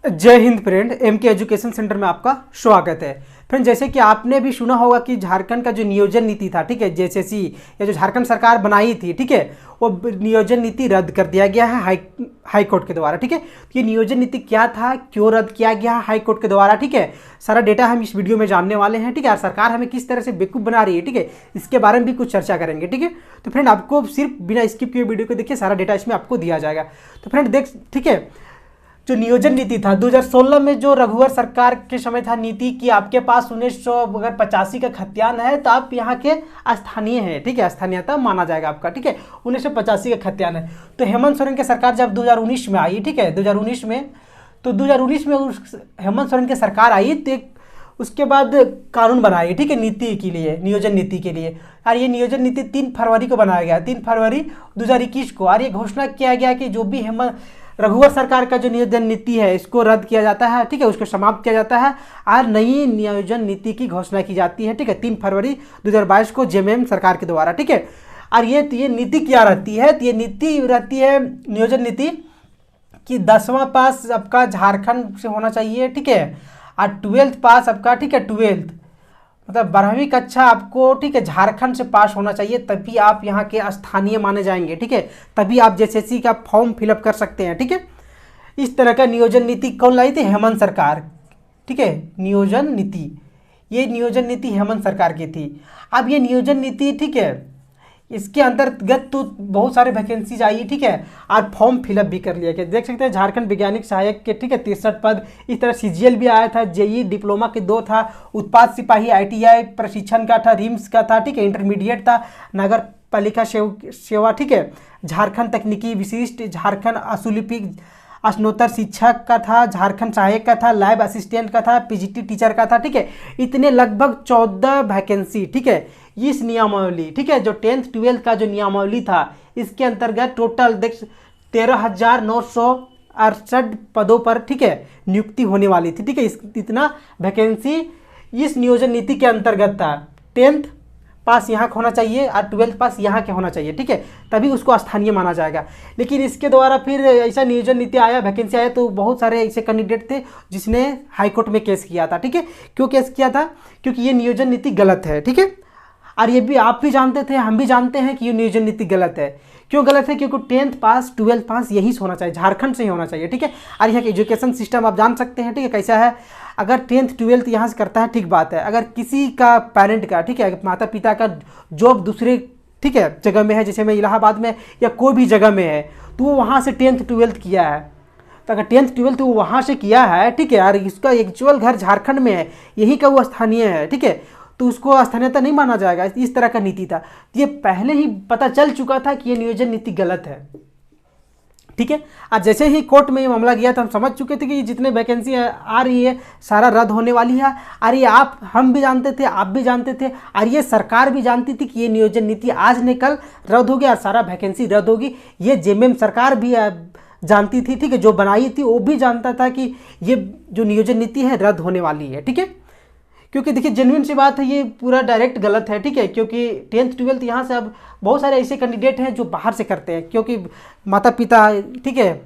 जय Hind friend, M के education centre में आपका स्वागत है। फ्रेंड, जैसे कि आपने भी सुना होगा कि झारखंड का जो नियोजन नीति था, ठीक है, जेएसएससी या जो झारखंड सरकार बनाई थी, ठीक है, वो नियोजन नीति रद्द कर दिया गया है हाई कोर्ट के द्वारा। ठीक है, तो ये नियोजन नीति क्या था, क्यों रद्द किया गया हाई कोर्ट के द्वारा, ठीक है, सारा डेटा हम इस वीडियो में जानने वाले हैं। ठीक है, और सरकार हमें किस तरह से बेवकूफ़ बना रही है, ठीक है, इसके बारे में भी कुछ चर्चा करेंगे। ठीक है, तो फ्रेंड आपको सिर्फ बिना स्किप किए वीडियो को देखिए, सारा डेटा इसमें आपको दिया जाएगा। तो फ्रेंड देख, ठीक है, जो नियोजन नीति था 2016 में जो रघुवर सरकार के समय था नीति की आपके पास 1985 का खतियान है तो आप यहाँ के स्थानीय हैं। ठीक है, स्थानीयता माना जाएगा आपका। ठीक है, 1985 का खतियान है। तो हेमंत सोरेन की सरकार जब 2019 में आई, ठीक है, 2019 में, तो 2019 में उस हेमंत सोरेन की सरकार आई तो एक उसके बाद कानून बनाई, ठीक है, नीति के लिए, नियोजन नीति के लिए। और ये नियोजन नीति 3 फरवरी को बनाया गया, 3 फरवरी 2021 को। और ये घोषणा किया गया कि जो भी हेमंत रघुवर सरकार का जो नियोजन नीति है इसको रद्द किया जाता है, ठीक है, उसको समाप्त किया जाता है और नई नियोजन नीति की घोषणा की जाती है। ठीक है, 3 फरवरी 2022 को जेएमएम सरकार के द्वारा। ठीक है, और ये नीति क्या रहती है, तो ये नीति रहती है नियोजन नीति कि 10वां पास आपका झारखंड से होना चाहिए, ठीक है, और 12th पास आपका, ठीक है, 12th मतलब 12वीं कक्षा आपको, ठीक है, झारखंड से पास होना चाहिए, तभी आप यहाँ के स्थानीय माने जाएंगे। ठीक है, तभी आप जेएसएससी का फॉर्म फिलअप कर सकते हैं। ठीक है, इस तरह का नियोजन नीति कौन लाई थी? हेमंत सरकार। ठीक है, नियोजन नीति, ये नियोजन नीति हेमंत सरकार की थी। अब ये नियोजन नीति, ठीक है, इसके अंतर्गत तो बहुत सारे वैकेंसीज आई, ठीक है, और फॉर्म फिलअप भी कर लिया गया। देख सकते हैं झारखंड वैज्ञानिक सहायक के, ठीक है, 63 पद। इस तरह सीजीएल भी आया था, जेई डिप्लोमा के 2 था, उत्पाद सिपाही आईटीआई प्रशिक्षण का था, रिम्स का था, ठीक है, इंटरमीडिएट था, नगर पालिका सेवा, ठीक है, झारखंड तकनीकी विशिष्ट, झारखंड अशुलिपिक स्नातक शिक्षक का था, झारखंड सहायक का था, लैब असिस्टेंट का था, पीजीटी टीचर का था। ठीक है, इतने लगभग 14 वैकेंसी, ठीक है, इस नियमावली, ठीक है, जो 10th 12th का जो नियमावली था इसके अंतर्गत टोटल देख 13,968 पदों पर, ठीक है, नियुक्ति होने वाली थी। ठीक है, इतना वैकेंसी इस नियोजन नीति के अंतर्गत था। 10th पास यहाँ का होना चाहिए और 12th पास यहाँ के होना चाहिए, ठीक है, तभी उसको स्थानीय माना जाएगा। लेकिन इसके द्वारा फिर ऐसा नियोजन नीति आया, वैकेंसी आया, तो बहुत सारे ऐसे कैंडिडेट थे जिसने हाईकोर्ट में केस किया था। ठीक है, क्यों केस किया था? क्योंकि ये नियोजन नीति गलत है। ठीक है, और ये भी आप भी जानते थे, हम भी जानते हैं कि ये नियोजन नीति गलत है। क्यों गलत है? क्योंकि 10th पास 12th पास यहीं से होना चाहिए, झारखंड से ही होना चाहिए। ठीक है, और यहाँ का एजुकेशन सिस्टम आप जान सकते हैं, ठीक है, कैसा है। अगर 10th 12th यहाँ से करता है, ठीक बात है। अगर किसी का पेरेंट का, ठीक है, माता पिता का जॉब दूसरे, ठीक है, जगह में है, जैसे मैं इलाहाबाद में या कोई भी जगह में है, तो वो वहाँ से 10th 12th किया है, तो अगर 10th 12th वो वहाँ से किया है, ठीक है, और इसका एक्चुअल घर झारखंड में है, यही का वो स्थानीय है, ठीक है, तो उसको स्थानीयता नहीं माना जाएगा। इस तरह का नीति था, ये पहले ही पता चल चुका था कि ये नियोजन नीति गलत है। ठीक है, आज जैसे ही कोर्ट में ये मामला गया था, हम समझ चुके थे कि जितने वैकेंसी आ रही है सारा रद्द होने वाली है। और ये हम भी जानते थे, आप भी जानते थे, और ये सरकार भी जानती थी कि ये नियोजन नीति आज न कल रद्द होगी और सारा वैकेंसी रद्द होगी। ये जेएमएम सरकार भी जानती थी, ठीक है, जो बनाई थी वो भी जानता था कि ये जो नियोजन नीति है रद्द होने वाली है। ठीक है, क्योंकि देखिए जेन्युइन सी बात है, ये पूरा डायरेक्ट गलत है। ठीक है, क्योंकि 10th 12th यहाँ से अब बहुत सारे ऐसे कैंडिडेट हैं जो बाहर से करते हैं, क्योंकि माता पिता, ठीक है,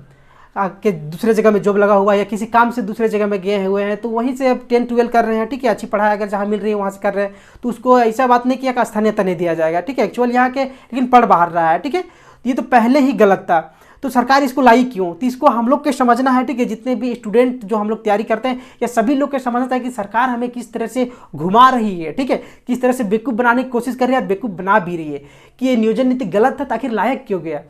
के दूसरे जगह में जॉब लगा हुआ है या किसी काम से दूसरे जगह में गए हुए हैं, तो वहीं से अब 10th 12th कर रहे हैं। ठीक है, अच्छी पढ़ाई अगर जहाँ मिल रही है वहाँ से कर रहे हैं, तो उसको ऐसा बात नहीं किया कि स्थानीयता नहीं दिया जाएगा। ठीक है, एक्चुअल यहाँ के लेकिन पढ़ बाहर रहा है। ठीक है, ये तो पहले ही गलत था, तो सरकार इसको लाई क्यों? तो इसको हम लोग के समझना है। ठीक है, जितने भी स्टूडेंट जो हम लोग तैयारी करते हैं या सभी लोग के समझना है कि सरकार हमें किस तरह से घुमा रही है, ठीक है, किस तरह से बेवकूफ़ बनाने की कोशिश कर रही है और बेवकूफ़ बना भी रही है कि ये नियोजन नीति गलत था, ताकि लायक क्यों गया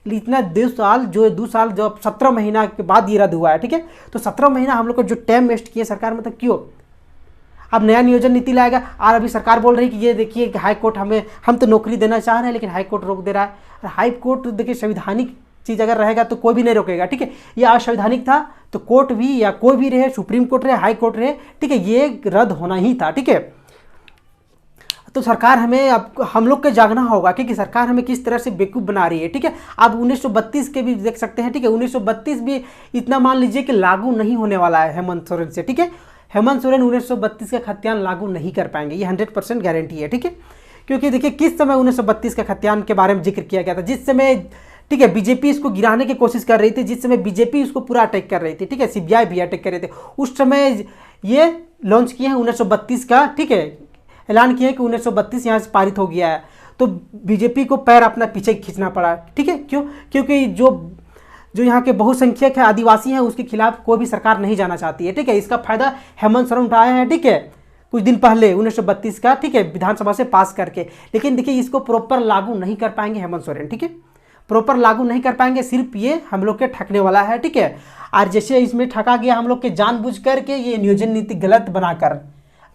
इतना 2 साल, जो 2 साल जब 17 महीना के बाद ये रद्द हुआ है। ठीक है, तो 17 महीना हम लोग को जो टाइम वेस्ट किए सरकार, मतलब क्यों? अब नया नियोजन नीति लाएगा और अभी सरकार बोल रही है कि ये देखिए हाई कोर्ट हम तो नौकरी देना चाह रहे हैं, लेकिन हाई कोर्ट रोक दे रहा है। और हाई कोर्ट देखिए संवैधानिक चीज़ अगर रहेगा तो कोई भी नहीं रोकेगा। ठीक है, ये अवैधानिक था तो कोर्ट भी या कोई भी रहे, सुप्रीम कोर्ट रहे, हाई कोर्ट रहे, ठीक है, ये रद्द होना ही था। ठीक है, तो सरकार हमें, अब हम लोग को जागना होगा कि सरकार हमें किस तरह से बेवकूफ़ बना रही है। ठीक है, आप 1932 के भी देख सकते हैं। ठीक है, 1932 भी इतना मान लीजिए कि लागू नहीं होने वाला है हेमंत सोरेन से। ठीक है, हेमंत सोरेन 1932 का खतियान लागू नहीं कर पाएंगे, ये 100% गारंटी है। ठीक है, क्योंकि देखिए किस समय 1932 का खतियान के बारे में जिक्र किया गया था, जिस समय ठीक है। बीजेपी इसको गिराने की कोशिश कर रही थी, जिस समय बीजेपी उसको पूरा अटैक कर रही थी, ठीक है। सीबीआई भी अटैक कर रहे थे उस समय। ये लॉन्च किए हैं 1932 का, ठीक है, ऐलान किया है कि 1932 यहाँ से पारित हो गया है। तो बीजेपी को पैर अपना पीछे खींचना पड़ा, ठीक है। क्यों? क्योंकि जो यहाँ के बहुसंख्यक है, आदिवासी हैं, उसके खिलाफ कोई भी सरकार नहीं जाना चाहती है, ठीक है। इसका फायदा हेमंत सोरेन उठाए हैं, ठीक है, कुछ दिन पहले 1932 का, ठीक है, विधानसभा से पास करके। लेकिन देखिए इसको प्रॉपर लागू नहीं कर पाएंगे हेमंत सोरेन, ठीक है, प्रॉपर लागू नहीं कर पाएंगे। सिर्फ ये हम लोग के ठगने वाला है, ठीक है। और जैसे इसमें ठगा गया हम लोग के जानबूझ करके, ये नियोजन नीति गलत बनाकर,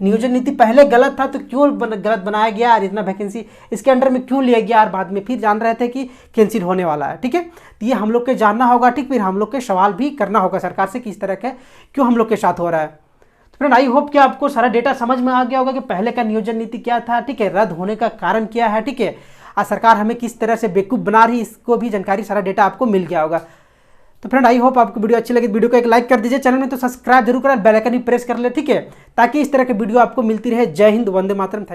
नियोजन नीति पहले गलत था तो क्यों गलत बनाया गया और इतना वैकेंसी इसके अंडर में क्यों लिया गया, और बाद में फिर जान रहे थे कि कैंसिल होने वाला है, ठीक है। तो ये हम लोग के जानना होगा, ठीक। फिर हम लोग के सवाल भी करना होगा सरकार से कि इस तरह का क्यों हम लोग के साथ हो रहा है। तो फ्रेंड आई होप कि आपको सारा डेटा समझ में आ गया होगा कि पहले का नियोजन नीति क्या था, ठीक है, रद्द होने का कारण क्या है, ठीक है, और सरकार हमें किस तरह से बेवकूफ़ बना रही, इसको भी जानकारी, सारा डेटा आपको मिल गया होगा। तो फ्रेंड आई होप आपको वीडियो अच्छी लगी, वीडियो को एक लाइक कर दीजिए, चैनल में तो सब्सक्राइब जरूर करें, बेल आइकन भी प्रेस कर ले, ठीक है, ताकि इस तरह की वीडियो आपको मिलती रहे। जय हिंद, वंदे मातरम।